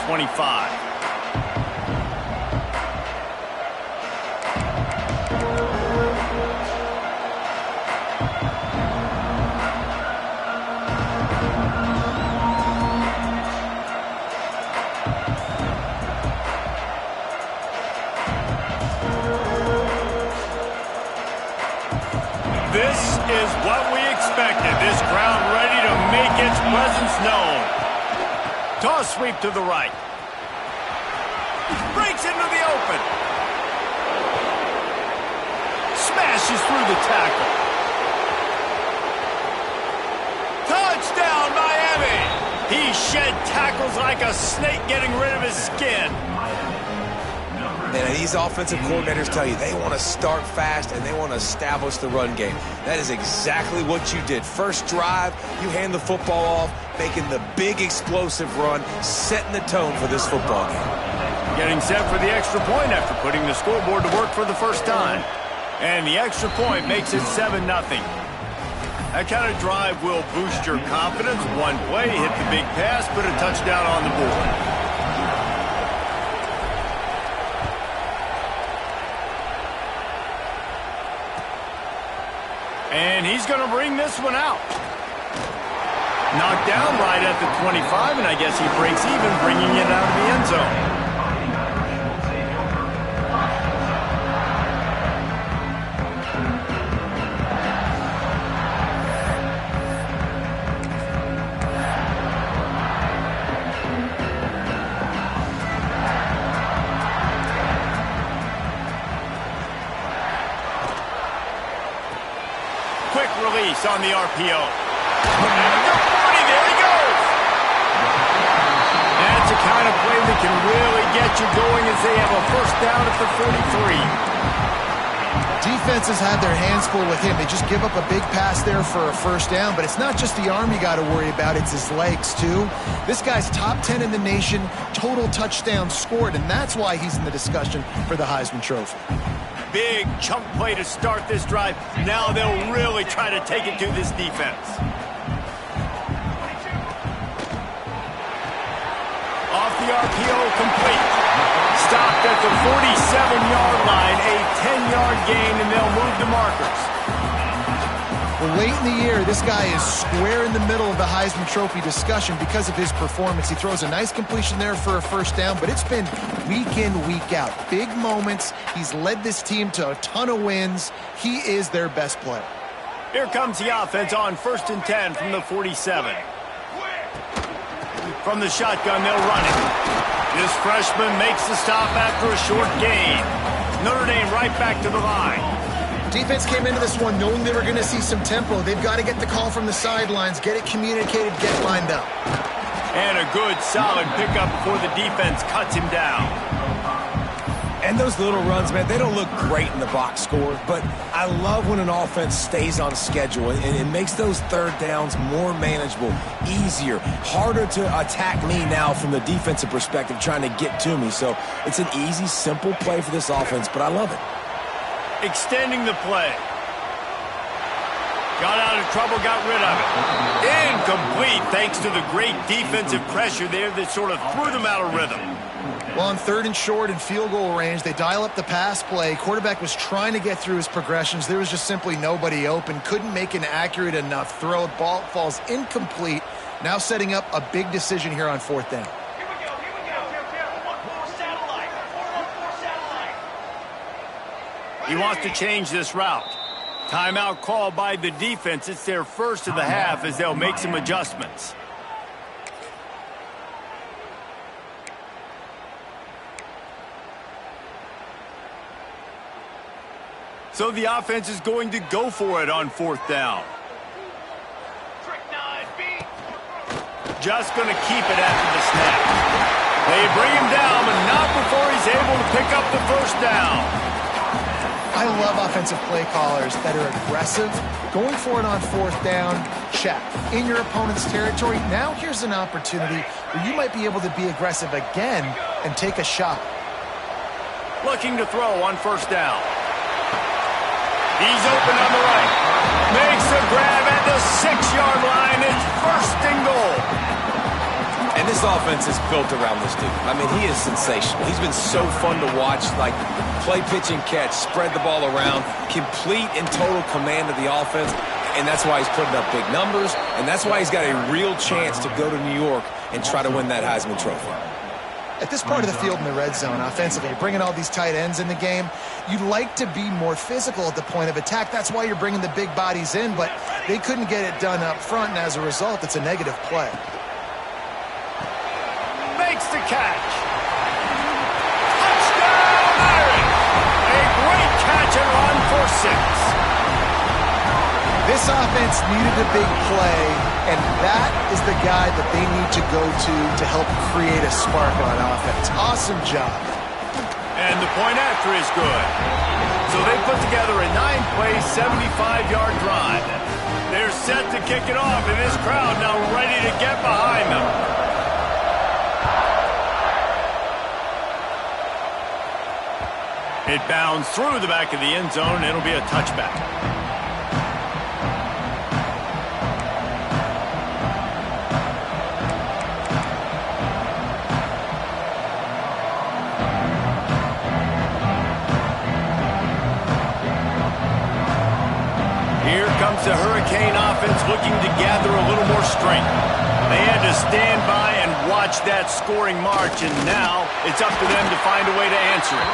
25. This is what we expected. This crowd ready to make its presence known. Toss sweep to the right. Breaks into the open. Smashes through the tackle. Touchdown, Miami! He shed tackles like a snake getting rid of his skin. And these offensive coordinators tell you they want to start fast and they want to establish the run game. That is exactly what you did. First drive, you hand the football off, making the big explosive run, setting the tone for this football game. Getting set for the extra point after putting the scoreboard to work for the first time. And the extra point makes it 7-0. That kind of drive will boost your confidence. One play, hit the big pass, put a touchdown on the board. And he's going to bring this one out. Knocked down right at the 25, and I guess he breaks even, bringing it out of the end zone. Quick release on the RPO. There he goes. That's the kind of play that can really get you going as they have a first down at the 43. Defenses have their hands full with him. They just give up a big pass there for a first down, but it's not just the arm you got to worry about, it's his legs too. This guy's top 10 in the nation, total touchdowns scored, and that's why he's in the discussion for the Heisman Trophy. Big chunk play to start this drive. Now they'll really try to take it to this defense. Off the RPO, complete. Stopped at the 47-yard line, a 10-yard gain, and they'll move the markers. Well, late in the year, this guy is square in the middle of the Heisman Trophy discussion because of his performance. He throws a nice completion there for a first down, but it's been week in, week out. Big moments. He's led this team to a ton of wins. He is their best player. Here comes the offense on 1st and 10 from the 47. From the shotgun, they'll run it. This freshman makes the stop after a short gain. Notre Dame right back to the line. Defense came into this one knowing they were going to see some tempo. They've got to get the call from the sidelines, get it communicated, get lined up. And a good, solid pickup before the defense cuts him down. And those little runs, man, they don't look great in the box score, but I love when an offense stays on schedule and it makes those third downs more manageable, easier, harder to attack me now from the defensive perspective trying to get to me. So it's an easy, simple play for this offense, but I love it. Extending the play. Got out of trouble, got rid of it. Incomplete thanks to the great defensive pressure there that sort of threw them out of rhythm. Well, on 3rd and short and field goal range, they dial up the pass play. Quarterback was trying to get through his progressions. There was just simply nobody open. Couldn't make an accurate enough throw. Ball falls incomplete. Now setting up a big decision here on 4th down. He wants to change this route. Timeout call by the defense. It's their first of the half as they'll make some adjustments. So the offense is going to go for it on 4th down. Just going to keep it after the snap. They bring him down, but not before he's able to pick up the first down. I love offensive play callers that are aggressive. Going for it on 4th down, check. In your opponent's territory, now here's an opportunity where you might be able to be aggressive again and take a shot. Looking to throw on 1st down. He's open on the right. Makes a grab at the 6-yard line. It's 1st and goal. And And this offense is built around this dude. I mean, he is sensational. He's been so fun to watch, like play, pitch, and catch, spread the ball around, complete and total command of the offense, and that's why he's putting up big numbers, and that's why he's got a real chance to go to New York and try to win that Heisman Trophy. At this part of the field in the red zone, offensively, bringing all these tight ends in the game, you'd like to be more physical at the point of attack. That's why you're bringing the big bodies in, but they couldn't get it done up front, and as a result, it's a negative play. Makes the catch. Touchdown, Irish! A great catch and run for 6. This offense needed a big play, and that is the guy that they need to go to help create a spark on offense. Awesome job. And the point after is good. So they put together a 9-play, 75-yard drive. They're set to kick it off, and this crowd now ready to get behind them. It bounds through the back of the end zone, and it'll be a touchback. Here comes the Hurricane offense looking to gather a little more strength. They had to stand by and watch that scoring march, and now it's up to them to find a way to answer it.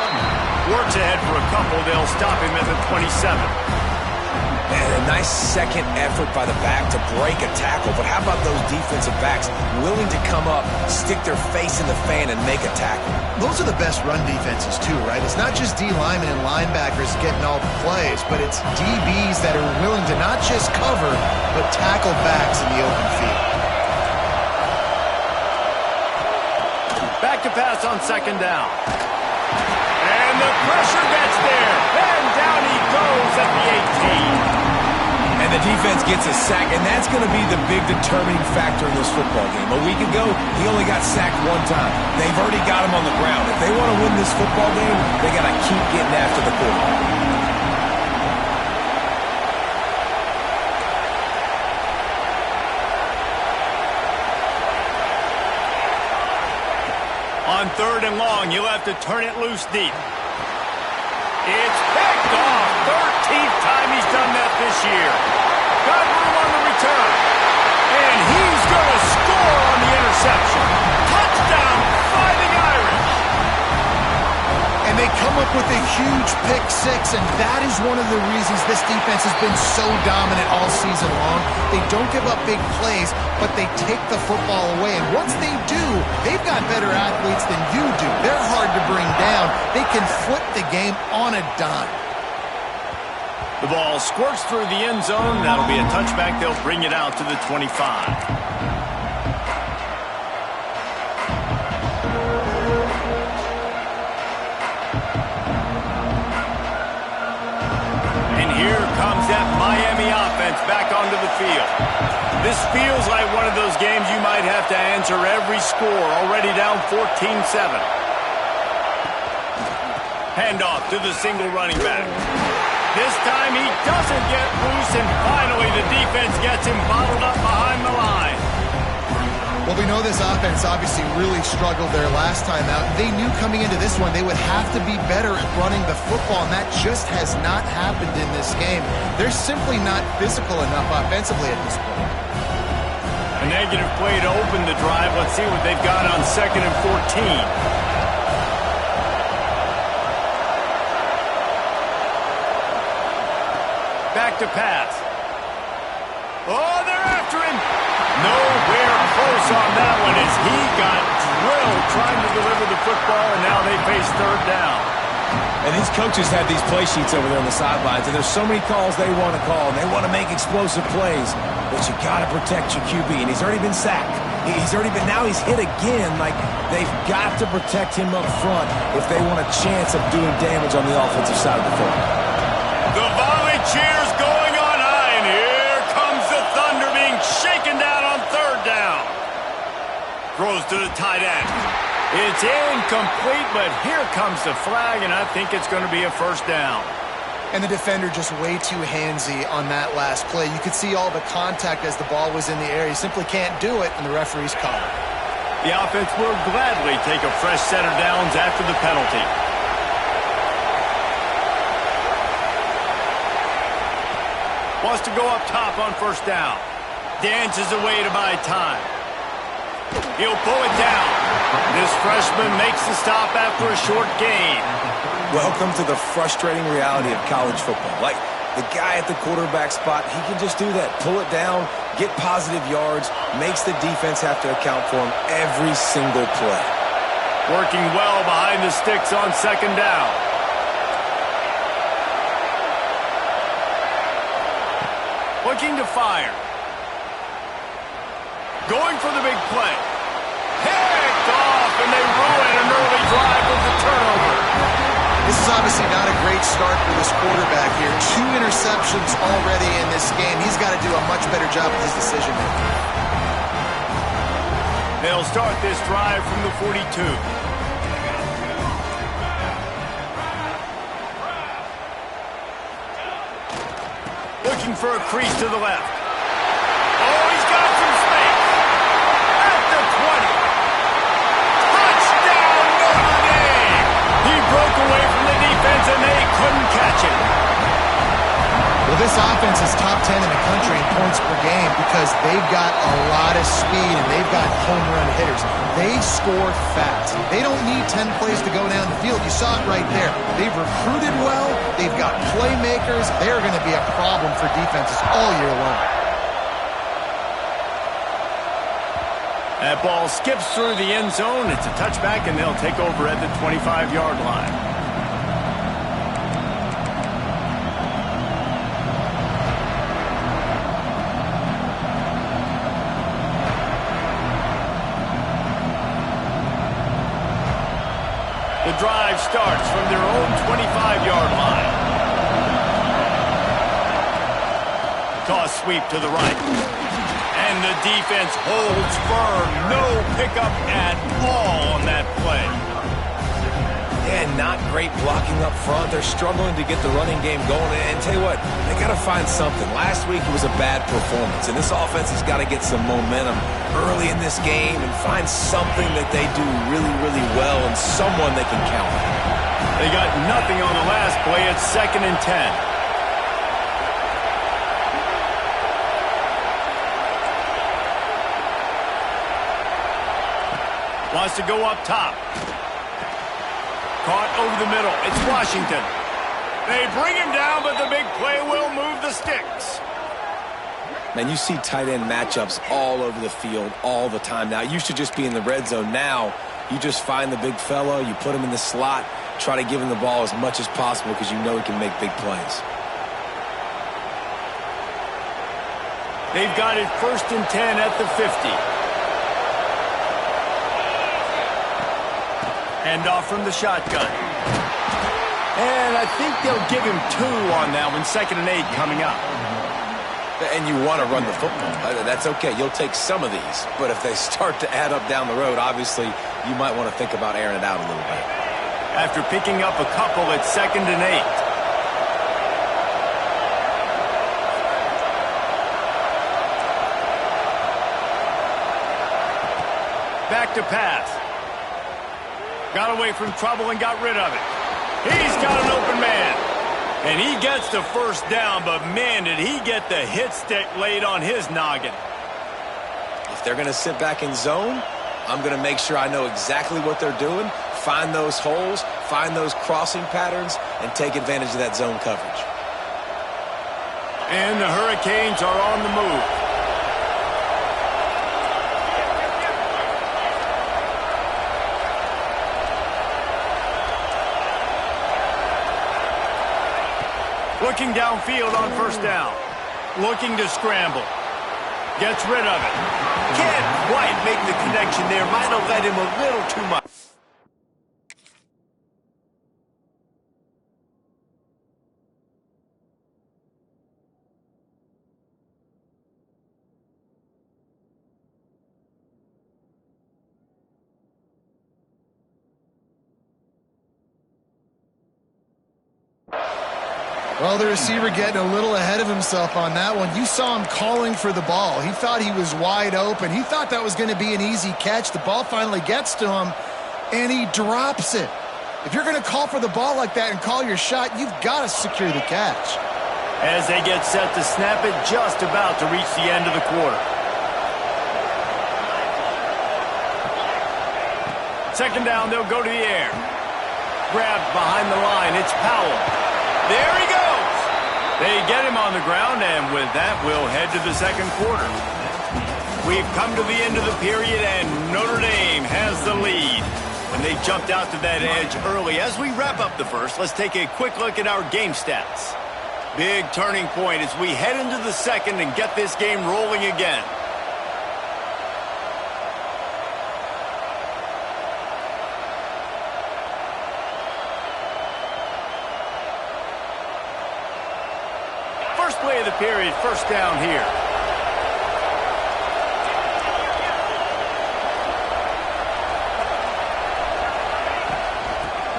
Works ahead for a couple. They'll stop him at the 27. And a nice second effort by the back to break a tackle. But how about those defensive backs willing to come up, stick their face in the fan, and make a tackle? Those are the best run defenses, too, right? It's not just D linemen and linebackers getting all the plays, but it's DBs that are willing to not just cover, but tackle backs in the open field. Back to pass on second down. And the pressure gets there. And down he goes at the 18. And the defense gets a sack, and that's going to be the big determining factor in this football game. A week ago, he only got sacked one time. They've already got him on the ground. If they want to win this football game, they got to keep getting after the quarterback. On third and long, you'll have to turn it loose deep. It's picked off. 13th time he's done that this year. Got room on the return. And he's going to score on the interception. Touchdown, Fighting Irish. And they come up with a huge pick six, and that is one of the reasons this defense has been so dominant all season long. They don't give up big plays, but they take the football away. And once they do, they've got better athletes than you do. They're hard to bring down. They can flip the game on a dime. The ball squirts through the end zone. That'll be a touchback. They'll bring it out to the 25. And here comes that Miami offense back onto the field. This feels like one of those games you might have to answer every score. Already down 14-7. Handoff to the single running back. This time he doesn't get loose, and finally the defense gets him bottled up behind the line. Well, we know this offense obviously really struggled there last time out. They knew coming into this one they would have to be better at running the football, and that just has not happened in this game. They're simply not physical enough offensively at this point. A negative play to open the drive. Let's see what they've got on 2nd and 14. Back to pass. Oh, they're after him. Nowhere close on that one as he got drilled trying to deliver the football, and now they face third down. And these coaches have these play sheets over there on the sidelines, and there's so many calls they want to call, and they want to make explosive plays, but you got to protect your QB, and he's already been sacked. Now he's hit again. Like, they've got to protect him up front if they want a chance of doing damage on the offensive side of the football. The volley cheers going on high, and here comes the Thunder being shaken down on third down. Throws to the tight end. It's incomplete, but here comes the flag, and I think it's going to be a first down. And the defender just way too handsy on that last play. You could see all the contact as the ball was in the air. He simply can't do it, and the referee's caught it. The offense will gladly take a fresh set of downs after the penalty. Wants to go up top on first down. Dances away to buy time. He'll pull it down. This freshman makes the stop after a short gain. Welcome to the frustrating reality of college football. Like, the guy at the quarterback spot, he can just do that. Pull it down, get positive yards, makes the defense have to account for him every single play. Working well behind the sticks on second down. Looking to fire. Going for the big play. Picked off, and they ruin an early drive with the turnover. This is obviously not a great start for this quarterback here. 2 interceptions already in this game. He's got to do a much better job with his decision making. They'll start this drive from the 42. Looking for a crease to the left. Oh, he's got some space. At the 20. Touchdown, Notre Dame! He broke away from the defense, and they couldn't catch him. Well, this offense is top 10 in the country in points per game because they've got a lot of speed and they've got home run hitters. They score fast. They don't need 10 plays to go down the field. You saw it right there. They've recruited well. They've got playmakers. They're going to be a problem for defenses all year long. That ball skips through the end zone. It's a touchback, and they'll take over at the 25-yard line. The drive starts from their own 25-yard line. Toss sweep to the right. And the defense holds firm. No pickup at all on that play. Yeah, not great blocking up front. They're struggling to get the running game going. And tell you what, they got to find something. Last week it was a bad performance, and this offense has got to get some momentum early in this game and find something that they do really, really well and someone they can count on. They got nothing on the last play. It's 2nd and 10. Wants to go up top. Caught over the middle. It's Washington. They bring him down, but the big play will move the sticks. Man, you see tight end matchups all over the field all the time now. It used to just be in the red zone. Now, you just find the big fellow, you put him in the slot, try to give him the ball as much as possible because you know he can make big plays. They've got it 1st and 10 at the 50. Hand off from the shotgun. And I think they'll give him 2 on that one. 2nd and 8 coming up. And you want to run the football. That's okay. You'll take some of these. But if they start to add up down the road, obviously you might want to think about airing it out a little bit. After picking up a couple, it's 2nd and 8. Back to pass. Got away from trouble and got rid of it. He's got an open man. And he gets the first down, but man, did he get the hit stick laid on his noggin. If they're going to sit back in zone, I'm going to make sure I know exactly what they're doing, find those holes, find those crossing patterns, and take advantage of that zone coverage. And the Hurricanes are on the move. Looking downfield on first down. Looking to scramble. Gets rid of it. Can't quite make the connection there. Might have led him a little too much. Well, the receiver getting a little ahead of himself on that one. You saw him calling for the ball. He thought he was wide open. He thought that was going to be an easy catch. The ball finally gets to him, and he drops it. If you're going to call for the ball like that and call your shot, you've got to secure the catch. As they get set to snap it, just about to reach the end of the quarter. Second down, they'll go to the air. Grabbed behind the line, it's Powell. There he goes. They get him on the ground, and with that, we'll head to the second quarter. We've come to the end of the period, and Notre Dame has the lead. And they jumped out to that edge early. As we wrap up the first, let's take a quick look at our game stats. Big turning point as we head into the second and get this game rolling again. First play of the period, first down here.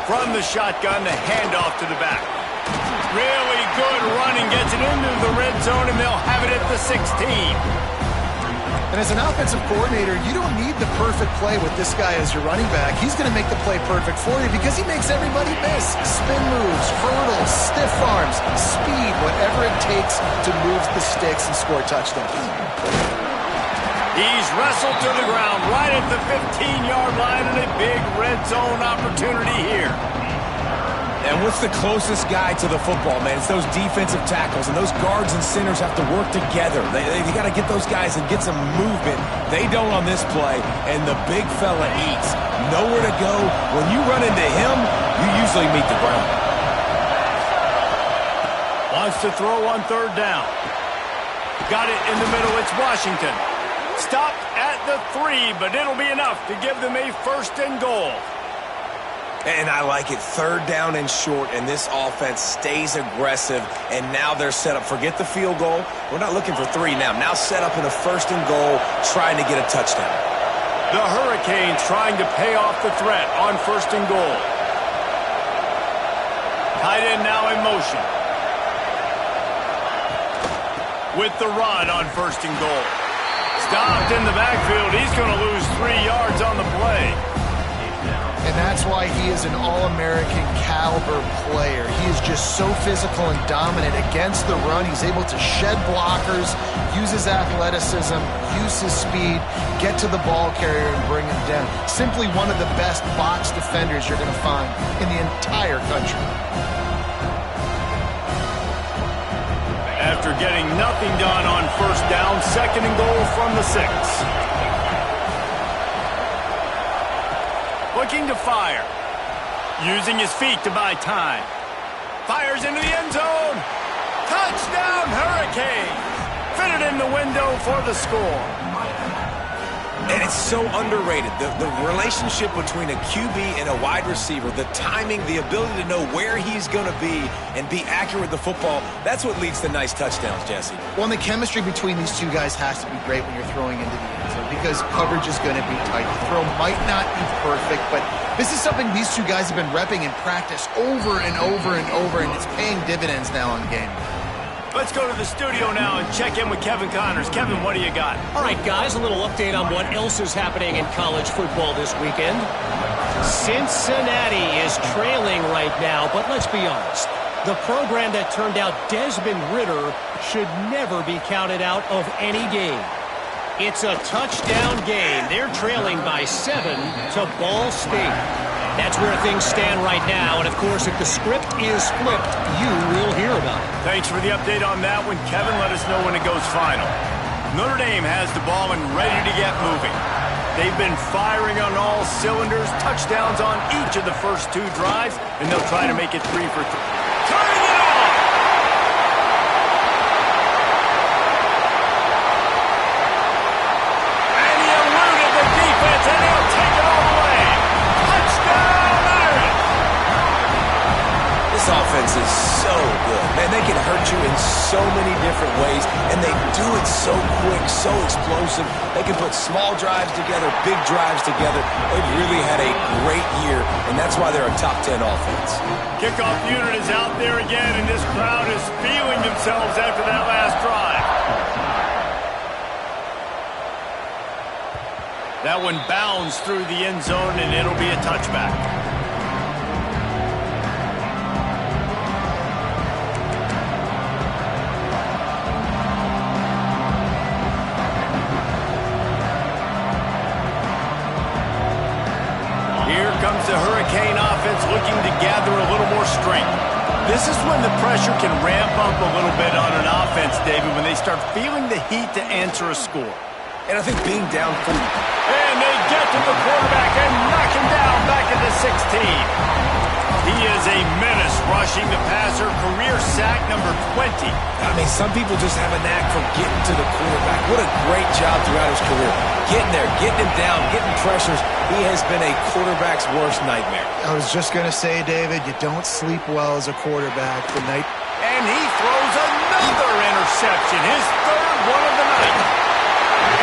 From the shotgun, the handoff to the back. Really good running, gets it into the red zone, and they'll have it at the 16. And as an offensive coordinator, you don't need the perfect play with this guy as your running back. He's going to make the play perfect for you because he makes everybody miss. Spin moves, hurdles, stiff arms, speed, whatever it takes to move the sticks and score touchdowns. He's wrestled to the ground right at the 15-yard line, and a big red zone opportunity here. And what's the closest guy to the football, man? It's those defensive tackles, and those guards and centers have to work together. They got to get those guys and get some movement. They don't on this play, and the big fella eats. Nowhere to go. When you run into him, you usually meet the ground. Wants to throw on third down. Got it in the middle. It's Washington. Stopped at the 3, but it'll be enough to give them a first and goal. And I like it. Third down and short, and this offense stays aggressive, and now they're set up. Forget the field goal. We're not looking for 3 now. Now set up in a first and goal, trying to get a touchdown. The Hurricanes trying to pay off the threat on first and goal. Tight end now in motion. With the run on first and goal. Stopped in the backfield. He's going to lose 3 yards on the play. And that's why he is an All-American caliber player. He is just so physical and dominant against the run. He's able to shed blockers, use his athleticism, use his speed, get to the ball carrier and bring him down. Simply one of the best box defenders you're going to find in the entire country. After getting nothing done on first down, second and goal from the 6. Looking to fire. Using his feet to buy time. Fires into the end zone. Touchdown, Hurricanes. Fitted in the window for the score. And it's so underrated. The relationship between a QB and a wide receiver, the timing, the ability to know where he's going to be and be accurate with the football, that's what leads to nice touchdowns, Jesse. Well, and the chemistry between these two guys has to be great when you're throwing into the end zone because coverage is going to be tight. The throw might not be perfect, but this is something these two guys have been repping in practice over and over and over, and it's paying dividends now on game. Let's go to the studio now and check in with Kevin Connors. Kevin, what do you got? All right, guys, a little update on what else is happening in college football this weekend. Cincinnati is trailing right now, but let's be honest. The program that turned out Desmond Ridder should never be counted out of any game. It's a touchdown game. They're trailing by 7 to Ball State. That's where things stand right now, and of course, if the script is flipped, you will hear about it. Thanks for the update on that one. Kevin, let us know when it goes final. Notre Dame has the ball and ready to get moving. They've been firing on all cylinders, touchdowns on each of the first 2 drives, and they'll try to make it 3 for 3. Turning it off! And he eluded the defense, and he'll take it all the way. Touchdown, Irish! This offense is so good. Man, they can hurt you in so many different ways, and they do it so quick, so explosive. They can put small drives together, big drives together. They've really had a great year, and and that's why they're a top 10 offense. Kickoff unit is out there again, and this crowd is feeling themselves after that last drive. That one bounds through the end zone, and it'll be a touchback. Comes the Hurricane offense looking to gather a little more strength. This is when the pressure can ramp up a little bit on an offense, David, when they start feeling the heat to answer a score. And I think being down 4. And they get to the quarterback and knock him down back at the 16. He is a menace rushing the passer, career sack number 20. I mean, some people just have a knack for getting to the quarterback. What a great job throughout his career. Getting there, getting him down, getting pressures. He has been a quarterback's worst nightmare. I was just going to say, David, you don't sleep well as a quarterback the night. And he throws another interception, his third one of the night.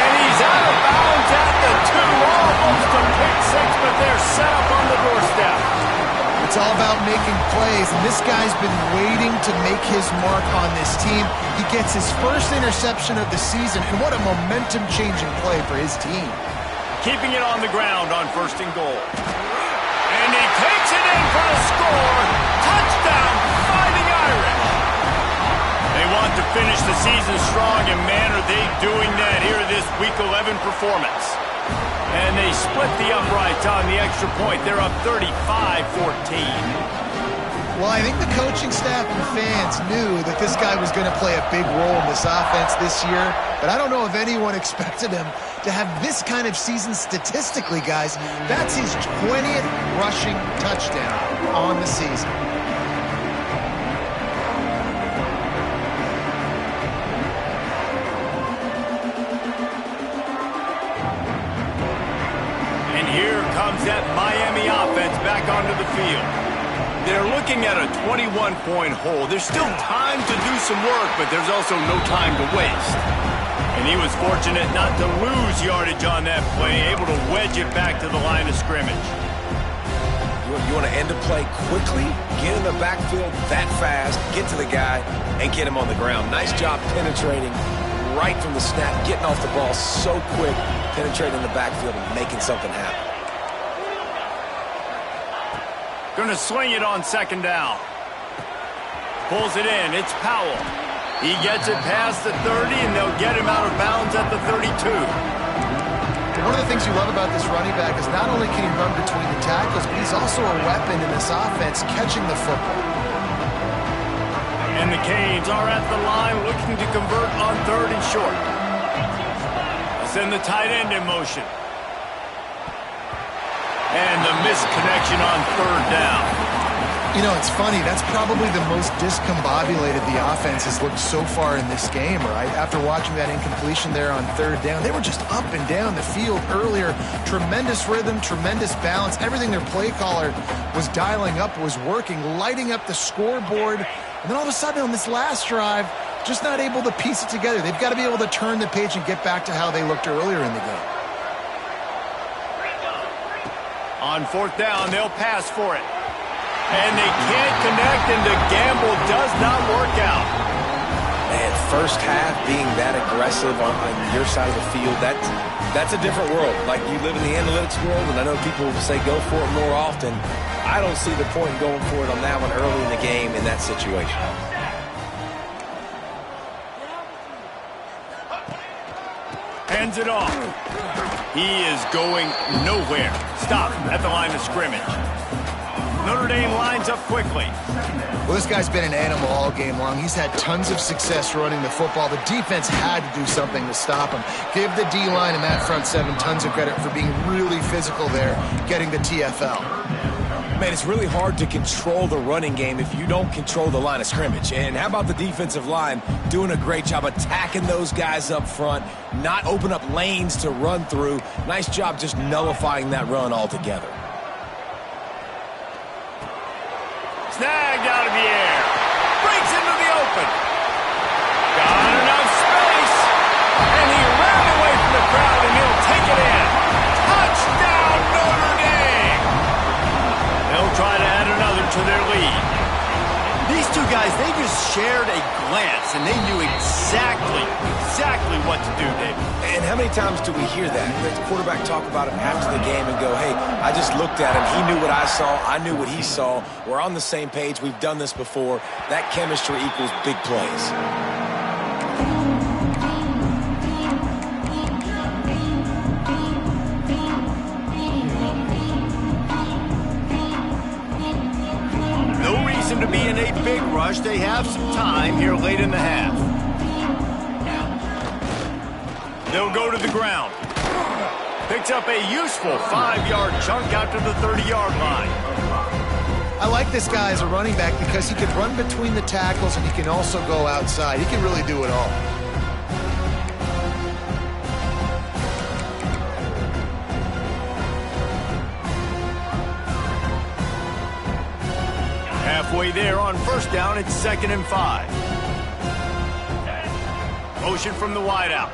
And he's out of bounds at the 2, almost a pick six, but they're set up on the doorstep. It's all about making plays, and this guy's been waiting to make his mark on this team. He gets his first interception of the season, and what a momentum-changing play for his team. Keeping it on the ground on 1st and goal. And he takes it in for a score. Touchdown, Fighting Irish. They want to finish the season strong, and man, are they doing that here this Week 11 performance. And they split the uprights on the extra point. They're up 35-14. Well, I think the coaching staff and fans knew that this guy was going to play a big role in this offense this year, but I don't know if anyone expected him to have this kind of season statistically, guys. That's his 20th rushing touchdown on the season. And here comes that Miami offense back onto the field. They're looking at a 21-point hole. There's still time to do some work, but there's also no time to waste. And he was fortunate not to lose yardage on that play, able to wedge it back to the line of scrimmage. You want to end a play quickly, get in the backfield that fast, get to the guy, and get him on the ground. Nice job penetrating right from the snap, getting off the ball so quick, penetrating the backfield and making something happen. Gonna swing it on 2nd down. Pulls it in. It's Powell. He gets it past the 30, and they'll get him out of bounds at the 32. One of the things you love about this running back is not only can he run between the tackles, but he's also a weapon in this offense catching the football. And the Canes are at the line looking to convert on 3rd and short. Send the tight end in motion. And the misconnection on 3rd down. You know, it's funny. That's probably the most discombobulated the offense has looked so far in this game, right? After watching that incompletion there on 3rd down, they were just up and down the field earlier. Tremendous rhythm, tremendous balance. Everything their play caller was dialing up was working, lighting up the scoreboard. And then all of a sudden on this last drive, just not able to piece it together. They've got to be able to turn the page and get back to how they looked earlier in the game. On 4th down, they'll pass for it. And they can't connect, and the gamble does not work out. Man, first half being that aggressive on your side of the field, that's a different world. Like, you live in the analytics world, and I know people say go for it more often. I don't see the point in going for it on that one early in the game in that situation. Hands it off. He is going nowhere. Stop at the line of scrimmage. Notre Dame lines up quickly. Well, this guy's been an animal all game long. He's had tons of success running the football. The defense had to do something to stop him. Give the D-line and that front seven tons of credit for being really physical there, getting the TFL. Man, it's really hard to control the running game if you don't control the line of scrimmage. And how about the defensive line doing a great job attacking those guys up front, not open up lanes to run through. Nice job just nullifying that run altogether. Snagged out of the air. Breaks into the open. Got enough space. And he ran away from the crowd, and he'll take it in. Touchdown, Notre Dame. guys, they just shared a glance, and they knew exactly what to do, David. And how many times do we hear that? The quarterback talk about him after the game and go, hey, I just looked at him. He knew what I saw. I knew what he saw. We're on the same page. We've done this before. That chemistry equals big plays. To be in a big rush. They have some time here late in the half. They'll go to the ground. Picks up a useful 5-yard chunk out to the 30-yard line. I like this guy as a running back because he can run between the tackles and he can also go outside. He can really do it all. Halfway there on first down, it's 2nd and 5. Motion from the wideout.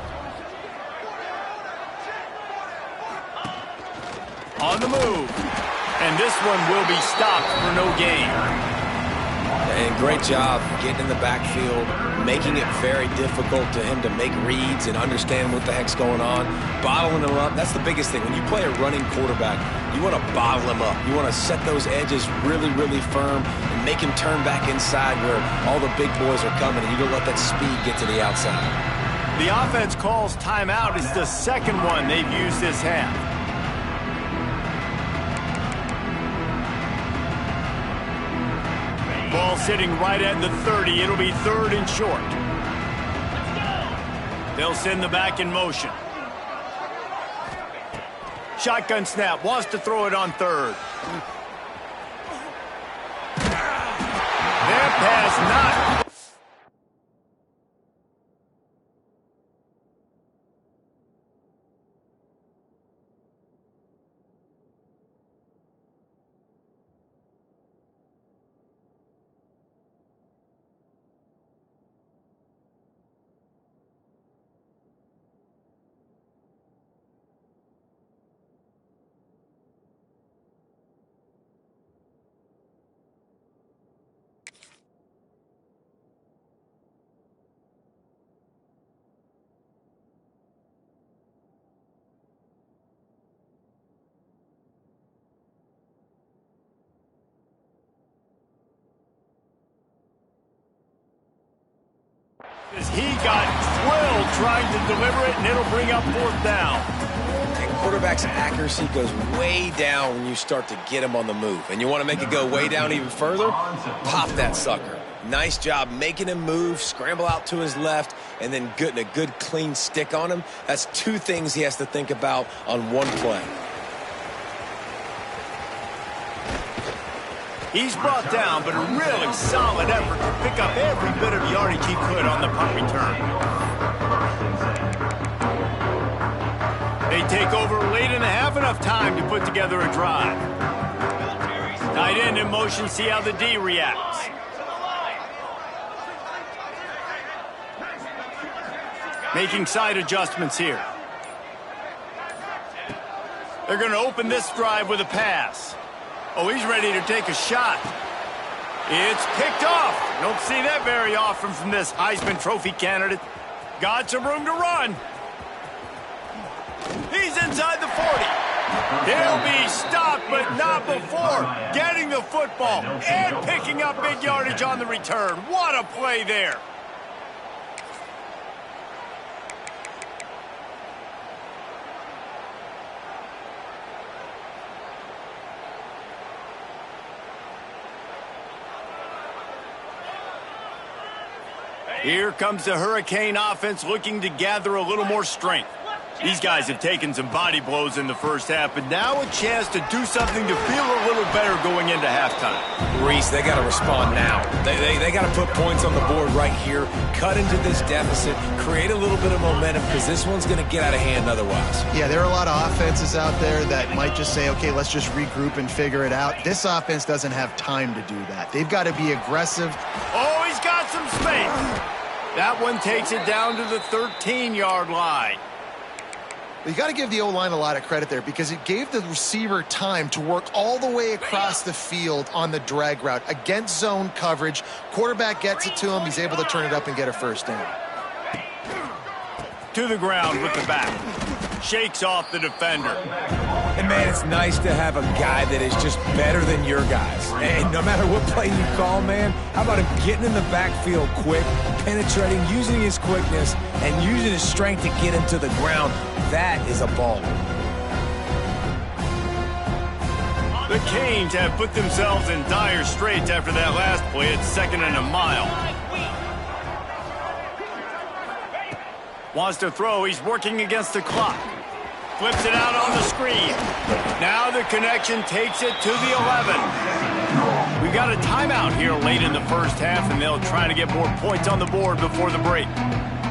On the move. And this one will be stopped for no gain. And great job getting in the backfield, making it very difficult to him to make reads and understand what the heck's going on, bottling him up. That's the biggest thing. When you play a running quarterback, you want to bottle him up. You want to set those edges really, really firm and make him turn back inside where all the big boys are coming, and you don't let that speed get to the outside. The offense calls timeout. It's the second one they've used this half. Ball sitting right at the 30. It'll be 3rd and short. They'll send the back in motion. Shotgun snap. Wants to throw it on 3rd. Their pass not. He got drilled trying to deliver it, and it'll bring up 4th down. And quarterback's accuracy goes way down when you start to get him on the move. And you want to make it go way down even further? Pop that sucker. Nice job making him move, scramble out to his left, and then getting a good clean stick on him. That's 2 things he has to think about on one play. He's brought down, but a really solid effort to pick up every bit of yardage he could on the punt return. They take over late in the half, enough time to put together a drive. Tight end in motion, see how the D reacts. Making side adjustments here. They're going to open this drive with a pass. Oh, he's ready to take a shot. It's picked off. Don't see that very often from this Heisman Trophy candidate. Got some room to run. He's inside the 40. He'll be stopped, but not before getting the football and picking up big yardage on the return. What a play there. Here comes the Hurricane offense looking to gather a little more strength. These guys have taken some body blows in the first half, but now a chance to do something to feel a little better going into halftime. Reese, they got to respond now. They got to put points on the board right here, cut into this deficit, create a little bit of momentum, because this one's going to get out of hand otherwise. Yeah, there are a lot of offenses out there that might just say, okay, let's just regroup and figure it out. This offense doesn't have time to do that. They've got to be aggressive. Oh, he's got some space. That one takes it down to the 13-yard line. You got to give the O-line a lot of credit there because it gave the receiver time to work all the way across the field on the drag route against zone coverage. Quarterback gets it to him. He's able to turn it up and get a first down. To the ground with the back. Shakes off the defender. And, man, it's nice to have a guy that is just better than your guys. And no matter what play you call, man, how about him getting in the backfield quick, penetrating, using his quickness, and using his strength to get him to the ground. That is a baller. The Canes have put themselves in dire straits after that last play at 2nd and a mile. Wants to throw. He's working against the clock. Flips it out on the screen. Now the connection takes it to the 11. We got a timeout here late in the first half, and they'll try to get more points on the board before the break.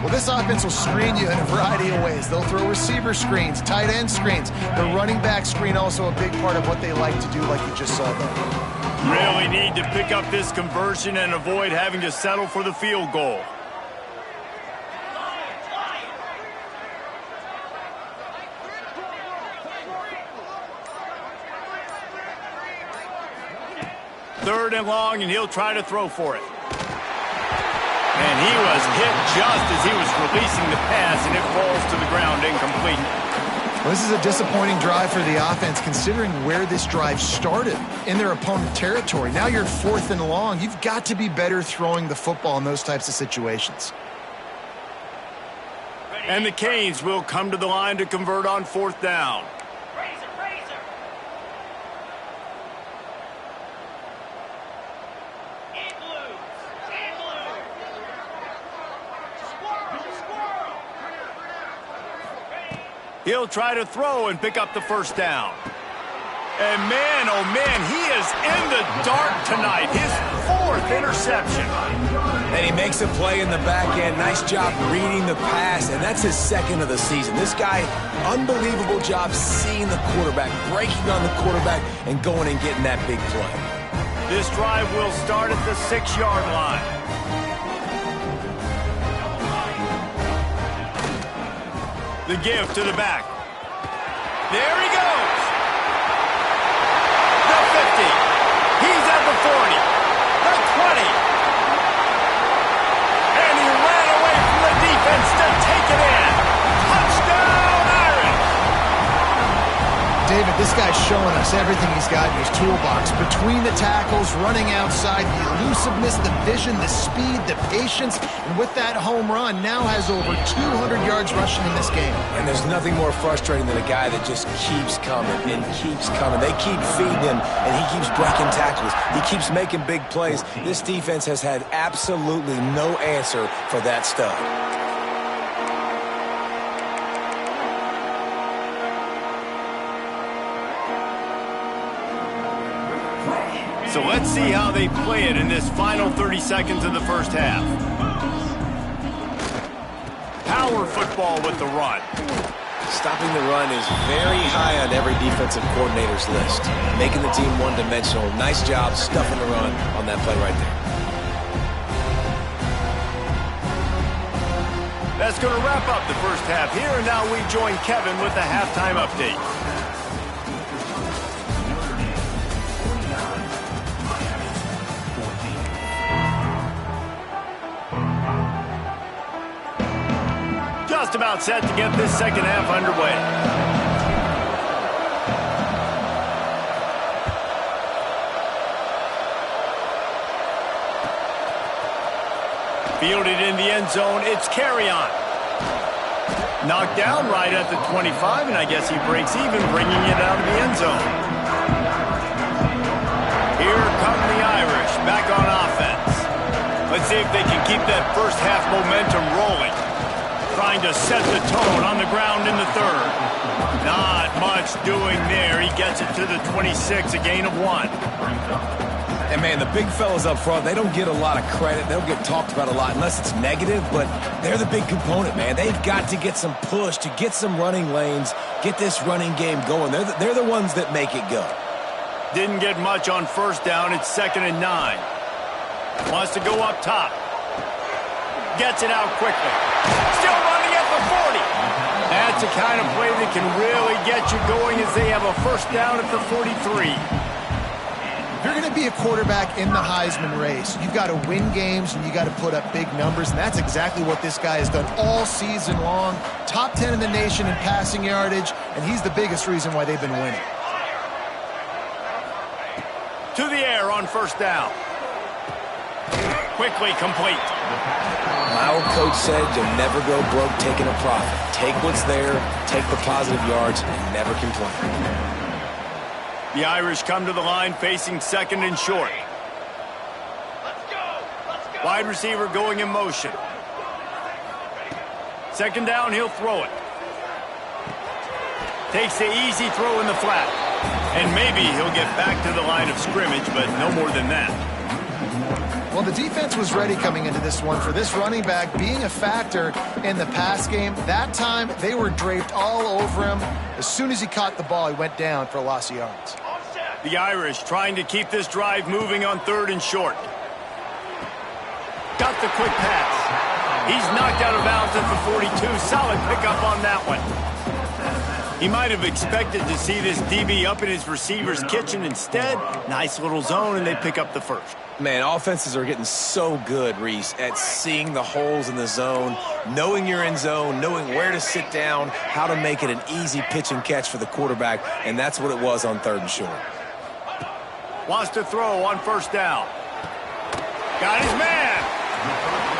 Well, this offense will screen you in a variety of ways. They'll throw receiver screens, tight end screens. The running back screen also a big part of what they like to do, like you just saw there. Really need to pick up this conversion and avoid having to settle for the field goal. Third and long, and he'll try to throw for it. And he was hit just as he was releasing the pass, and it falls to the ground incomplete. Well, this is a disappointing drive for the offense, considering where this drive started in their opponent territory. Now you're 4th and long. You've got to be better throwing the football in those types of situations. And the Canes will come to the line to convert on 4th down. He'll try to throw and pick up the first down. And man, oh man, he is in the dark tonight. His 4th interception. And he makes a play in the back end. Nice job reading the pass, and that's his 2nd of the season. This guy, unbelievable job seeing the quarterback, breaking on the quarterback, and going and getting that big play. This drive will start at the 6-yard line. The give to the back. There he goes. The 50. He's at the 40. The 20. And he ran away from the defense to take it in. Touchdown, Irish. David, this guy's showing us everything he's got in his toolbox. Between the tackles, running outside, the elusiveness, the vision, the speed, the patience, and with that home run, now has over 200 yards rushing in this game. And there's nothing more frustrating than a guy that just keeps coming and keeps coming. They keep feeding him, and he keeps breaking tackles. He keeps making big plays. This defense has had absolutely no answer for that stud. So let's see how they play it in this final 30 seconds of the first half. Power football with the run. Stopping the run is very high on every defensive coordinator's list. Making the team one-dimensional. Nice job stuffing the run on that play right there. That's going to wrap up the first half here, and now we join Kevin with the halftime update. Just about set to get this second half underway. Fielded in the end zone, it's Carry-On. Knocked down right at the 25, and I guess he breaks even, bringing it out of the end zone. Here come the Irish, back on offense. Let's see if they can keep that first half momentum rolling. Trying to set the tone on the ground in the third. Not much doing there. He gets it to the 26, a gain of 1. And, man, the big fellas up front, they don't get a lot of credit. They don't get talked about a lot unless it's negative, but they're the big component, man. They've got to get some push, to get some running lanes, get this running game going. They're the ones that make it go. Didn't get much on first down. It's 2nd and 9. Wants to go up top. Gets it out quickly. Still running at the 40. That's That's the kind of play that can really get you going as they have a first down at the 43. If you're going to be a quarterback in the Heisman race, you've got to win games and you got to put up big numbers, and that's exactly what this guy has done all season long. Top 10 in the nation in passing yardage, and he's the biggest reason why they've been winning. To the air on first down. Quickly complete. My old coach said you'll never go broke taking a profit. Take what's there, take the positive yards, and never complain. The Irish come to the line facing second and short. Wide receiver going in motion. Second down, he'll throw it. Takes the easy throw in the flat. And maybe he'll get back to the line of scrimmage, but no more than that. Well, the defense was ready coming into this one for this running back being a factor in the pass game. That time, they were draped all over him. As soon as he caught the ball, he went down for a loss of yards. The Irish trying to keep this drive moving on third and short. Got the quick pass. He's knocked out of bounds at the 42. Solid pickup on that one. He might have expected to see this DB up in his receiver's kitchen. Instead, nice little zone, and they pick up the first. Man, offenses are getting so good, Reese, at seeing the holes in the zone, knowing you're in zone, knowing where to sit down, how to make it an easy pitch and catch for the quarterback, and that's what it was on third and short. Wants to throw on first down. Got his man.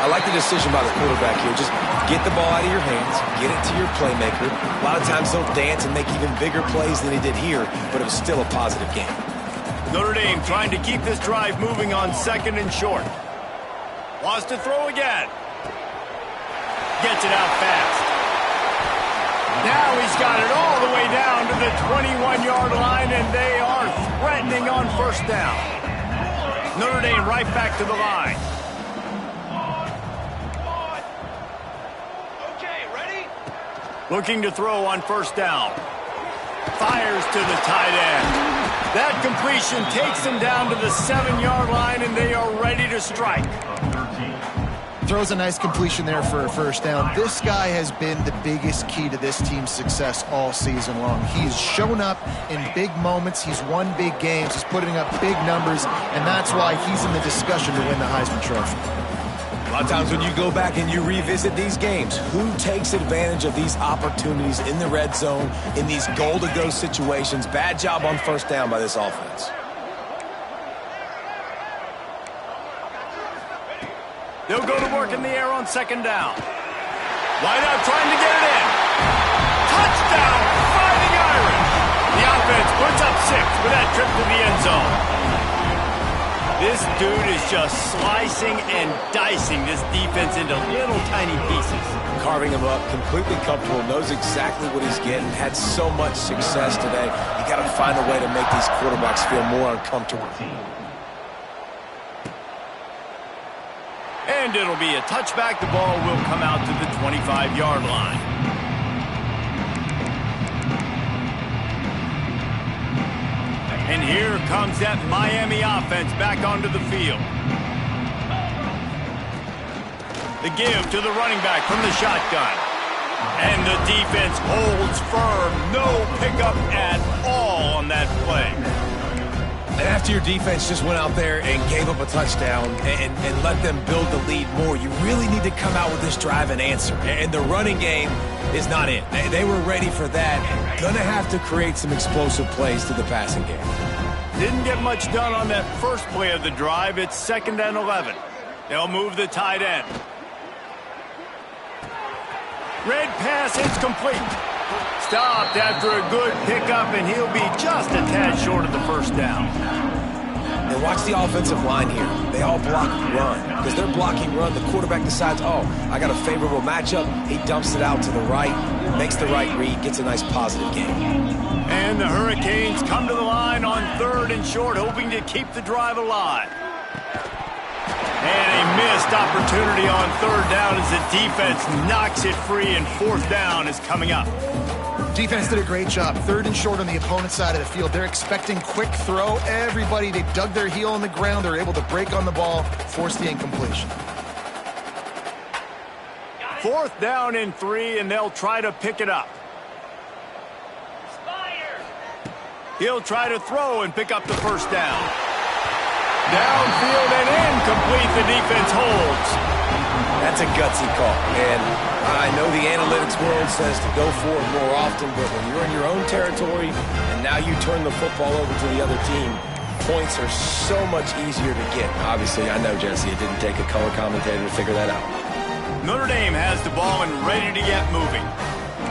I like the decision by the quarterback here. Just get the ball out of your hands, get it to your playmaker. A lot of times they'll dance and make even bigger plays than he did here, but it was still a positive game. Notre Dame trying to keep this drive moving on second and short. Wants to throw again. Gets it out fast. Now he's got it all the way down to the 21-yard line, and they are threatening on first down. Notre Dame right back to the line. Looking to throw on first down. Fires to the tight end. That completion takes him down to the 7-yard line, and they are ready to strike. Throws a nice completion there for a first down. This guy has been the biggest key to this team's success all season long. He's shown up in big moments. He's won big games. He's putting up big numbers, and that's why he's in the discussion to win the Heisman Trophy. A lot of times when you go back and you revisit these games, who takes advantage of these opportunities in the red zone, in these goal-to-go situations? Bad job on first down by this offense. They'll go to work in the air on second down. Wide out trying to get it in. Touchdown, Fighting Irish. The offense puts up 6 with that trip to the end zone. This dude is just slicing and dicing this defense into little tiny pieces. Carving him up, completely comfortable, knows exactly what he's getting, had so much success today. You got to find a way to make these quarterbacks feel more uncomfortable. And it'll be a touchback. The ball will come out to the 25-yard line. And here comes that Miami offense back onto the field. The give to the running back from the shotgun. And the defense holds firm. No pickup at all on that play. And after your defense just went out there and gave up a touchdown and let them build the lead more, you really need to come out with this drive and answer. And the running game is not it. They were ready for that. Gonna have to create some explosive plays to the passing game. Didn't get much done on that first play of the drive. It's 2nd and 11. They'll move the tight end. Red pass, it's complete. Stopped after a good pickup, and he'll be just a tad short of the first down. And watch the offensive line here. They all block run. Because they're blocking run, the quarterback decides, oh, I got a favorable matchup. He dumps it out to the right, makes the right read, gets a nice positive game. And the Hurricanes come to the line on 3rd and short, hoping to keep the drive alive. And a missed opportunity on 3rd down as the defense knocks it free, and 4th down is coming up. Defense did a great job. 3rd and short on the opponent's side of the field. They're expecting quick throw. Everybody, they dug their heel on the ground. They're able to break on the ball, force the incompletion. 4th down and 3, and they'll try to pick it up. He'll try to throw and pick up the first down. Downfield and incomplete. The defense holds. That's a gutsy call. And I know the analytics world says to go for it more often, but when you're in your own territory and now you turn the football over to the other team, points are so much easier to get. Obviously, I know, Jesse, it didn't take a color commentator to figure that out. Notre Dame has the ball and ready to get moving.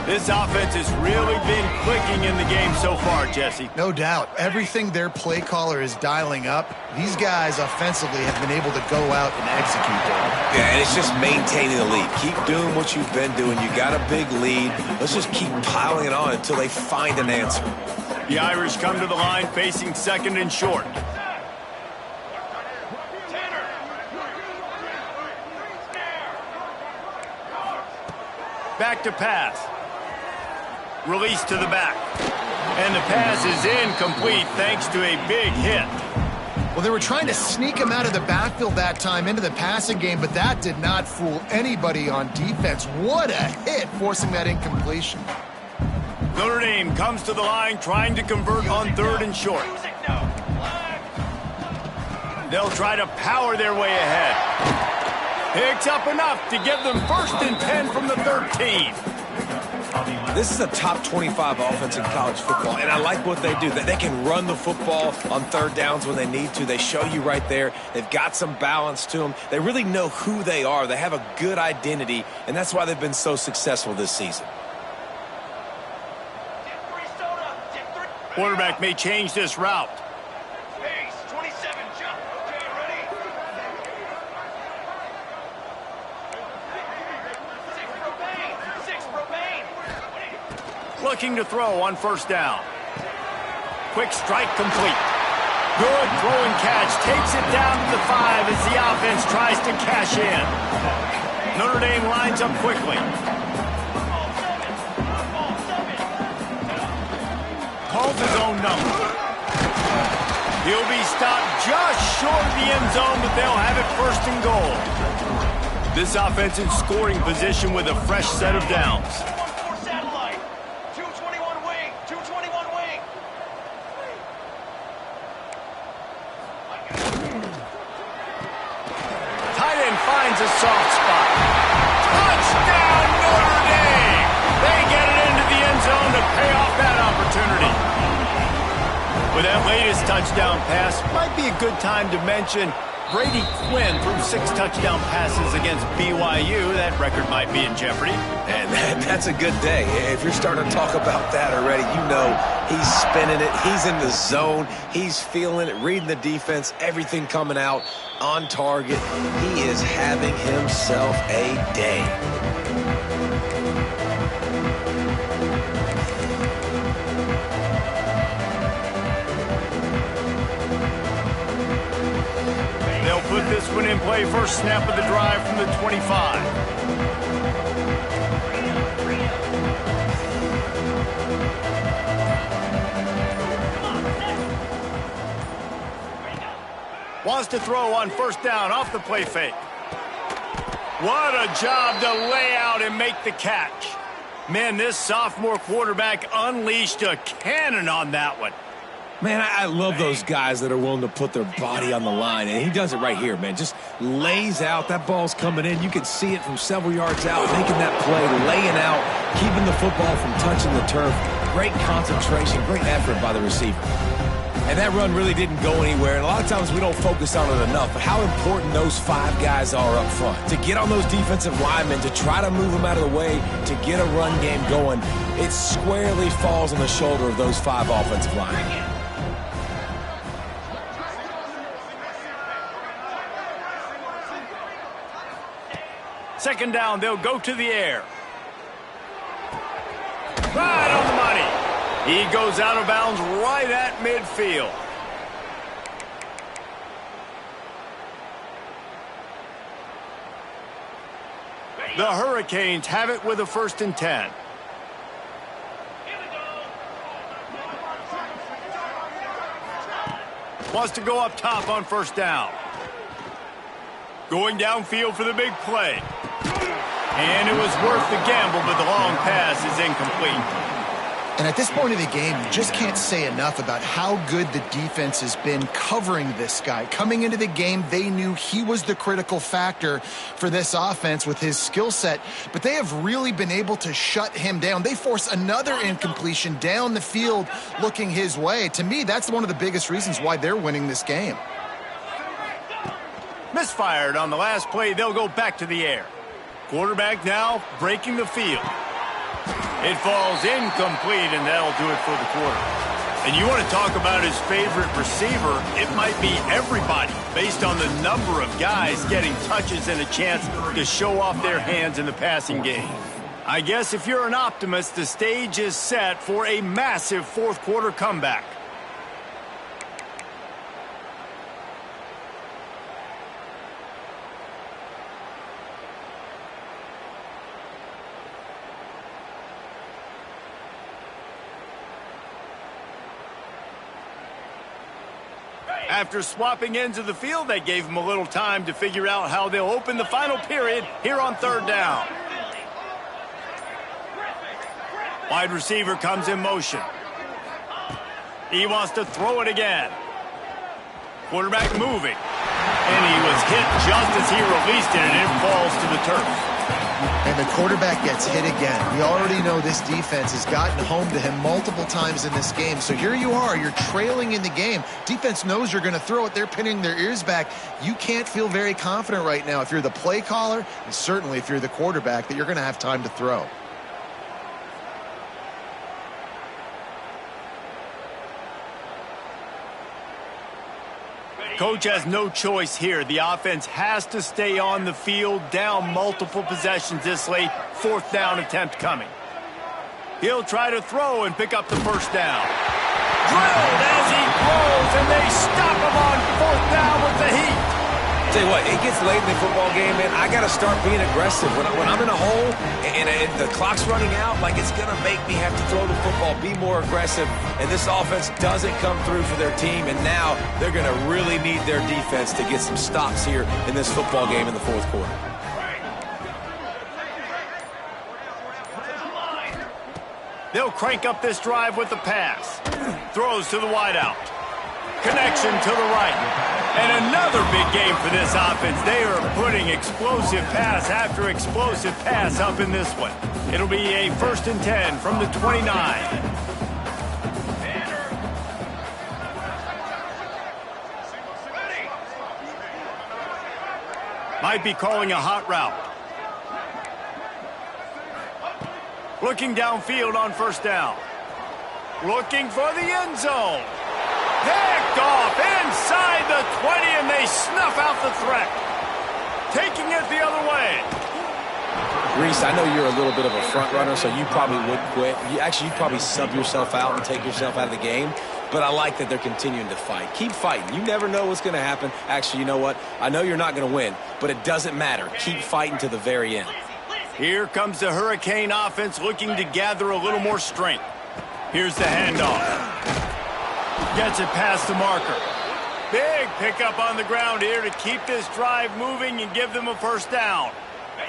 This offense has really been clicking in the game so far, Jesse. No doubt. Everything their play caller is dialing up, these guys offensively have been able to go out and execute there. Yeah, and it's just maintaining the lead. Keep doing what you've been doing. You got a big lead. Let's just keep piling it on until they find an answer. The Irish come to the line facing second and short. Back to pass. Release to the back. And the pass is incomplete thanks to a big hit. Well, they were trying to sneak him out of the backfield that time into the passing game, but that did not fool anybody on defense. What a hit, forcing that incompletion. Notre Dame comes to the line trying to convert on third and short. They'll try to power their way ahead. Picks up enough to give them 1st and 10 from the 13. This is a top 25 offense in college football, and I like what they do. They can run the football on third downs when they need to. They show you right there. They've got some balance to them. They really know who they are. They have a good identity, and that's why they've been so successful this season. Quarterback may change this route. Looking to throw on first down. Quick strike complete. Good throw and catch. Takes it down to the 5 as the offense tries to cash in. Notre Dame lines up quickly. Calls his own number. He'll be stopped just short of the end zone, but they'll have it 1st and goal. This offense in scoring position with a fresh set of downs. Finds a soft spot. Touchdown, Notre Dame! They get it into the end zone to pay off that opportunity. With that latest touchdown pass, might be a good time to mention Brady Quinn threw 6 touchdown passes against BYU. That record might be in jeopardy. And that's a good day. If you're starting to talk about that already, you know he's spinning it. He's in the zone. He's feeling it, reading the defense, everything coming out on target. He is having himself a day. They'll put this one in play. First snap of the drive from the 25. Wants to throw on first down off the play fake. What a job to lay out and make the catch. Man, this sophomore quarterback unleashed a cannon on that one. Man, I love those guys that are willing to put their body on the line, and he does it right here, man. Just lays out. That ball's coming in. You can see it from several yards out, making that play, laying out, keeping the football from touching the turf. Great concentration, great effort by the receiver. And that run really didn't go anywhere, and a lot of times we don't focus on it enough, but how important those 5 guys are up front. To get on those defensive linemen, to try to move them out of the way, to get a run game going, it squarely falls on the shoulder of those 5 offensive linemen. Second down, they'll go to the air. Right on the money. He goes out of bounds right at midfield. The Hurricanes have it with a 1st and 10. Wants to go up top on first down. Going downfield for the big play. And it was worth the gamble, but the long pass is incomplete. And at this point of the game, you just can't say enough about how good the defense has been covering this guy. Coming into the game, they knew he was the critical factor for this offense with his skill set, but they have really been able to shut him down. They force another incompletion down the field looking his way. To me, that's one of the biggest reasons why they're winning this game. Misfired on the last play. They'll go back to the air. Quarterback now breaking the field. It falls incomplete, and that'll do it for the quarter. And you want to talk about his favorite receiver, it might be everybody, based on the number of guys getting touches and a chance to show off their hands in the passing game. I guess if you're an optimist, the stage is set for a massive fourth quarter comeback. After swapping ends of the field, they gave him a little time to figure out how they'll open the final period here on third down. Wide receiver comes in motion. He wants to throw it again. Quarterback moving. And he was hit just as he released it, and it falls to the turf. And the quarterback gets hit again. We already know this defense has gotten home to him multiple times in this game. So here you are, you're trailing in the game. Defense knows you're going to throw it. They're pinning their ears back. You can't feel very confident right now if you're the play caller, and certainly if you're the quarterback, that you're going to have time to throw. Coach has no choice here. The offense has to stay on the field, down multiple possessions this late. Fourth down attempt coming. He'll try to throw and pick up the first down. Drilled as he throws, and they stop him on fourth down with the heat. Tell you what, it gets late in the football game, man. I got to start being aggressive. When I'm in a hole and the clock's running out, like, it's going to make me have to throw the football, be more aggressive. And this offense doesn't come through for their team, and now they're going to really need their defense to get some stops here in this football game in the fourth quarter. They'll crank up this drive with the pass. Throws to the wideout. Connection to the right. And another big game for this offense. They are putting explosive pass after explosive pass up in this one. It'll be a 1st and 10 from the 29. Might be calling a hot route. Looking downfield on first down. Looking for the end zone. Picked off inside the 20, and they snuff out the threat. Taking it the other way. Reese, I know you're a little bit of a front runner, so you probably would quit. You'd probably sub yourself out and take yourself out of the game. But I like that they're continuing to fight. Keep fighting. You never know what's going to happen. Actually, you know what? I know you're not going to win, but it doesn't matter. Keep fighting to the very end. Here comes the Hurricane offense looking to gather a little more strength. Here's the handoff. Gets it past the marker. Big pickup on the ground here to keep this drive moving and give them a first down.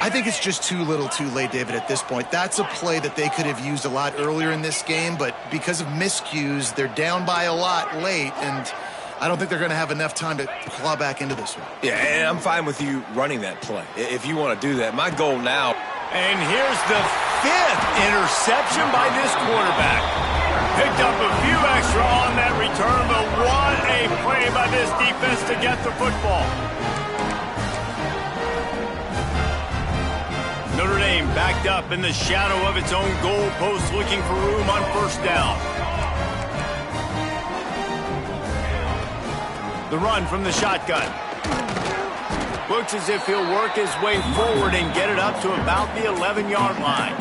I think it's just too little too late, David, at this point. That's a play that they could have used a lot earlier in this game, but because of miscues, they're down by a lot late, and I don't think they're going to have enough time to claw back into this one. Yeah, and I'm fine with you running that play if you want to do that. My goal now. And here's the 5th interception by this quarterback. Picked up a few extra on that return, but what a play by this defense to get the football. Notre Dame backed up in the shadow of its own goal post, looking for room on first down. The run from the shotgun. Looks as if he'll work his way forward and get it up to about the 11-yard line.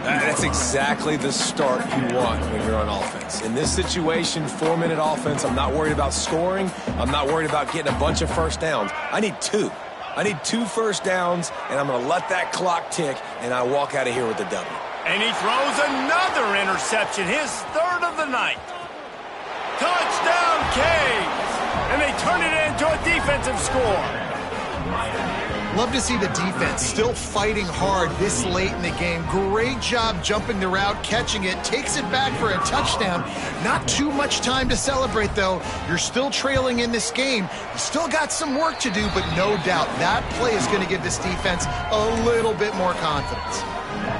That's exactly the start you want when you're on offense. In this situation, 4-minute offense, I'm not worried about scoring. I'm not worried about getting a bunch of first downs. I need 2. I need 2 first downs, and I'm going to let that clock tick, and I walk out of here with the W. And he throws another interception, his 3rd of the night. Touchdown, Canes! And they turn it into a defensive score. Love to see the defense still fighting hard this late in the game. Great job jumping the route, catching it, takes it back for a touchdown. Not too much time to celebrate, though. You're still trailing in this game. You still got some work to do, but no doubt that play is going to give this defense a little bit more confidence.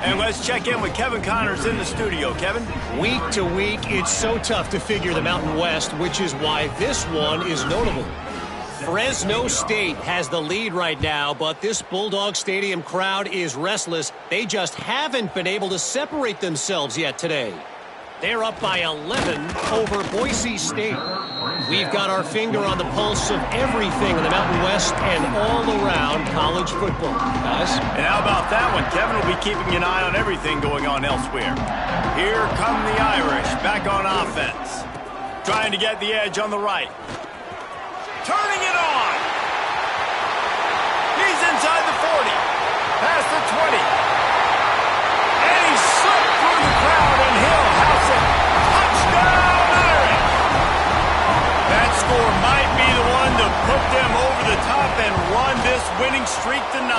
And let's check in with Kevin Connors in the studio. Kevin? Week to week, it's so tough to figure the Mountain West, which is why this one is notable. Fresno State has the lead right now, but this Bulldog Stadium crowd is restless. They just haven't been able to separate themselves yet today. They're up by 11 over Boise State. We've got our finger on the pulse of everything in the Mountain West and all around college football, guys. And how about that one? Kevin will be keeping an eye on everything going on elsewhere. Here come the Irish, back on offense. Trying to get the edge on the right. Turning it on. He's inside the 40. Past the 20. And he slipped through the crowd, and he'll house it. Touchdown, Irish! That score might be the one to put them over the top and run this winning streak to 9.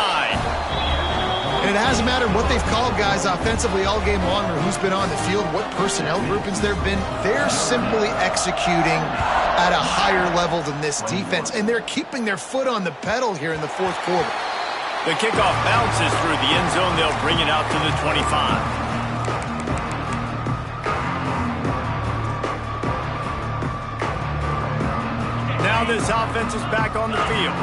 And it hasn't mattered what they've called, guys, offensively all game long, or who's been on the field, what personnel groupings there have been. They're simply executing at a higher level than this defense, and they're keeping their foot on the pedal here in the fourth quarter. The kickoff bounces through the end zone. They'll bring it out to the 25. Now this offense is back on the field.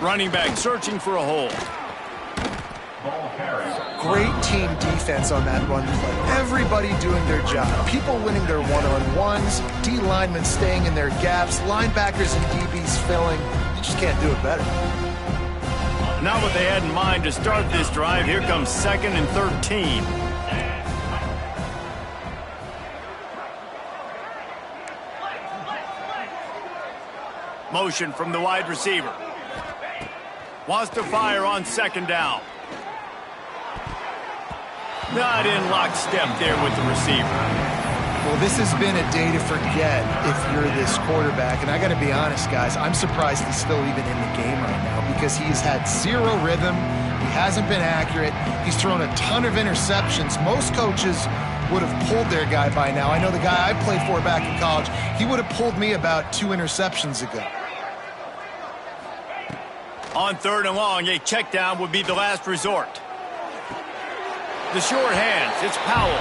Running back searching for a hole. Great team defense on that run play. Everybody doing their job. People winning their one-on-ones, D linemen staying in their gaps, linebackers and DBs filling. You just can't do it better. Not what they had in mind to start this drive. Here comes 2nd and 13. Motion from the wide receiver. Wants to fire on 2nd down. Not in lockstep there with the receiver. Well, this has been a day to forget if you're this quarterback. And I got to be honest, guys, I'm surprised he's still even in the game right now because he's had zero rhythm. He hasn't been accurate. He's thrown a ton of interceptions. Most coaches would have pulled their guy by now. I know the guy I played for back in college, he would have pulled me about 2 interceptions ago. On 3rd and long, a check down would be the last resort. The short hands, it's Powell.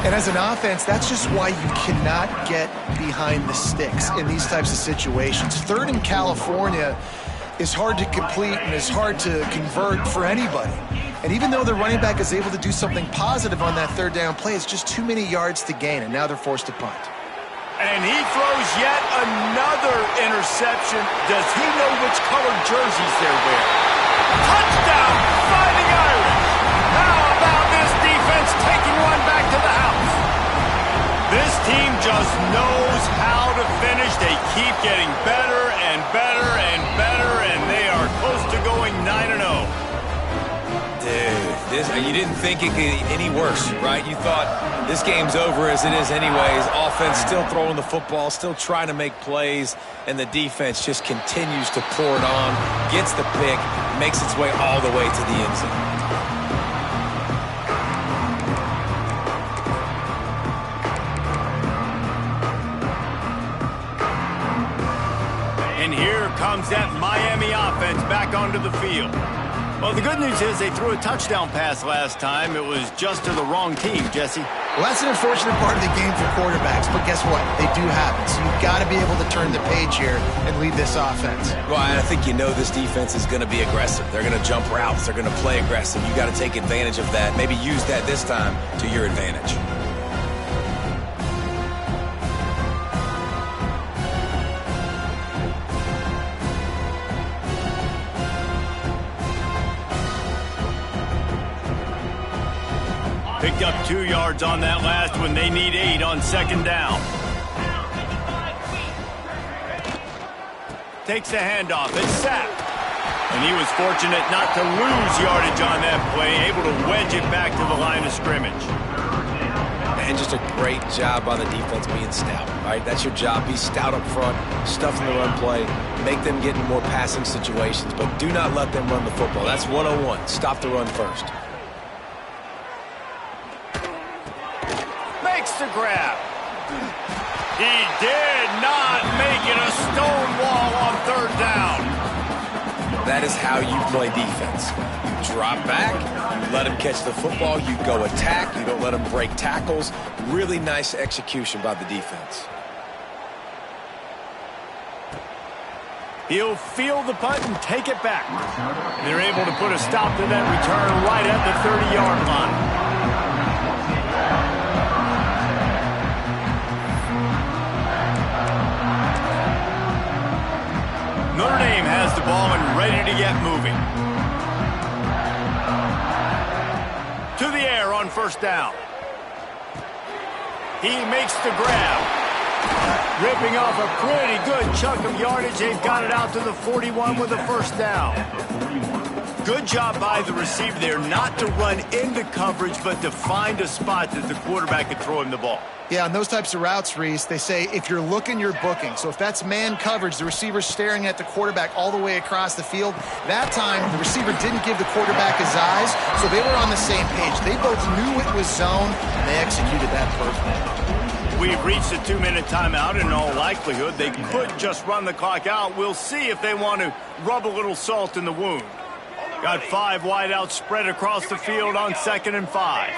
And as an offense, that's just why you cannot get behind the sticks in these types of situations. 3rd in California is hard to complete and is hard to convert for anybody. And even though the running back is able to do something positive on that 3rd down play, it's just too many yards to gain, and now they're forced to punt. And he throws yet another interception. Does he know which colored jerseys they're wearing? Touchdown, Fighting Irish. How about this defense taking one back to the house? This team just knows how to finish. They keep getting better and better and better, and they are close to going 9-0. Dude, you didn't think it could get any worse, right? You thought this game's over as it is anyways. Offense still throwing the football, still trying to make plays, and the defense just continues to pour it on, gets the pick, makes its way all the way to the end zone. And here comes that Miami offense back onto the field. Well, the good news is they threw a touchdown pass last time. It was just to the wrong team, Jesse. Well, that's an unfortunate part of the game for quarterbacks, but guess what? They do happen. So you've got to be able to turn the page here and lead this offense. Well, I think you know this defense is going to be aggressive. They're going to jump routes. They're going to play aggressive. You got to take advantage of that. Maybe use that this time to your advantage. Picked up 2 yards on that last one. They need 8 on 2nd down. Takes the handoff. It's sacked. And he was fortunate not to lose yardage on that play, able to wedge it back to the line of scrimmage. And just a great job by the defense being stout, right? That's your job. Be stout up front, stuff in the run play, make them get in more passing situations, but do not let them run the football. That's 101. Stop the run first. Makes the grab. He did not make it a stonewall on third down. That is how you play defense. You drop back, you let him catch the football, you go attack, you don't let him break tackles. Really nice execution by the defense. He'll field the punt and take it back. They're able to put a stop to that return right at the 30-yard line. Notre Dame has the ball and ready to get moving. To the air on first down. He makes the grab. Ripping off a pretty good chunk of yardage. They've got it out to the 41 with a first down. Good job by the receiver there not to run into coverage, but to find a spot that the quarterback could throw him the ball. Yeah, on those types of routes, Reese, they say if you're looking, you're booking. So if that's man coverage, the receiver's staring at the quarterback all the way across the field. That time, the receiver didn't give the quarterback his eyes, so they were on the same page. They both knew it was zone, and they executed that perfectly. We've reached a 2-minute timeout. In all likelihood, they could just run the clock out. We'll see if they want to rub a little salt in the wound. Got 5 wideouts spread across the field on 2nd and 5.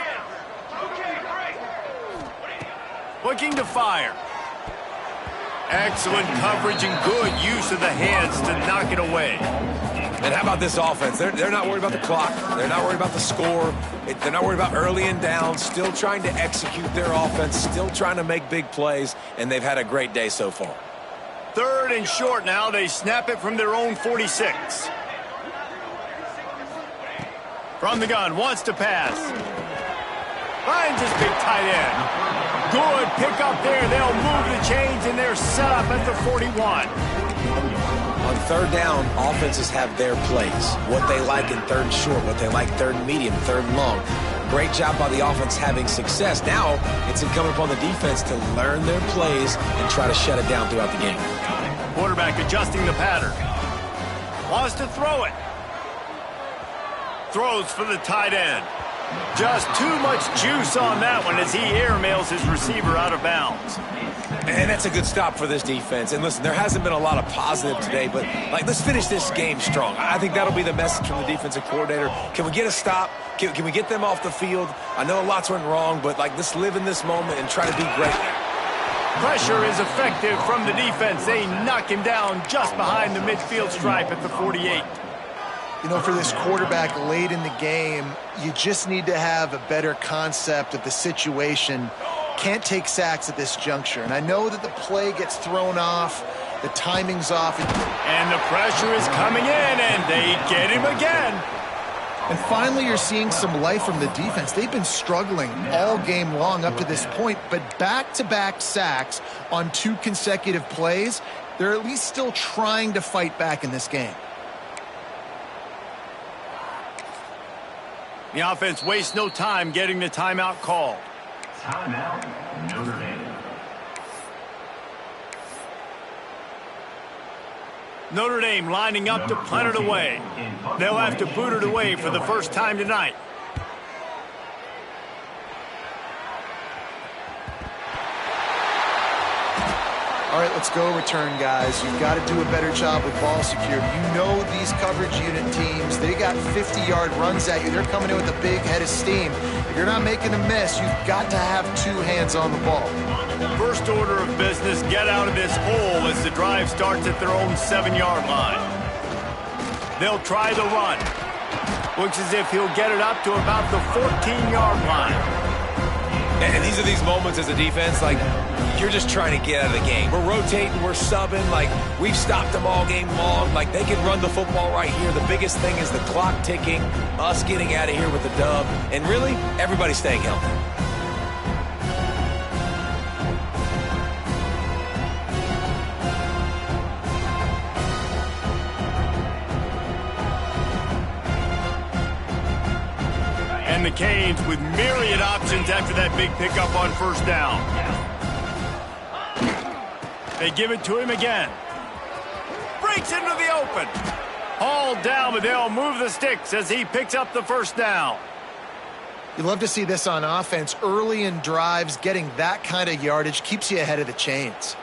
Looking to fire. Excellent coverage and good use of the hands to knock it away. And how about this offense? They're not worried about the clock. They're not worried about the score. They're not worried about early and down. Still trying to execute their offense. Still trying to make big plays. And they've had a great day so far. 3rd and short now. They snap it from their own 46. From the gun, wants to pass. Finds his big tight end. Good pick up there. They'll move the chains, and they're set up at the 41. On 3rd down, offenses have their plays. What they like in 3rd and short, what they like 3rd and medium, 3rd and long. Great job by the offense having success. Now, it's incumbent upon the defense to learn their plays and try to shut it down throughout the game. Quarterback adjusting the pattern. Wants to throw it. Throws for the tight end. Just too much juice on that one as he airmails his receiver out of bounds. And that's a good stop for this defense. And listen, there hasn't been a lot of positive today, but let's finish this game strong. I think that'll be the message from the defensive coordinator. Can we get a stop? Can we get them off the field? I know lots went wrong, but let's live in this moment and try to be great. Pressure is effective from the defense. They knock him down just behind the midfield stripe at the 48. You know, for this quarterback late in the game, you just need to have a better concept of the situation. Can't take sacks at this juncture. And I know that the play gets thrown off, the timing's off. And the pressure is coming in, and they get him again. And finally, you're seeing some life from the defense. They've been struggling all game long up to this point, but back-to-back sacks on 2 consecutive plays, they're at least still trying to fight back in this game. The offense wastes no time getting the timeout called. Timeout, Notre Dame. Notre Dame lining up to punt it away. They'll have to boot it away for the first time tonight. All right, let's go return, guys. You've got to do a better job with ball security. You know these coverage unit teams, they got 50-yard runs at you. They're coming in with a big head of steam. If you're not making a miss, you've got to have 2 hands on the ball. First order of business, get out of this hole as the drive starts at their own 7-yard line. They'll try the run. Looks as if he'll get it up to about the 14-yard line. And these are these moments as a defense, you're just trying to get out of the game. We're rotating, we're subbing, we've stopped them all game long. They can run the football right here. The biggest thing is the clock ticking, us getting out of here with the dub, and really, everybody staying healthy. And the Canes with myriad options after that big pickup on first down. They give it to him again. Breaks into the open. Hauled down, but they'll move the sticks as he picks up the first down. You love to see this on offense. Early in drives, getting that kind of yardage keeps you ahead of the chains.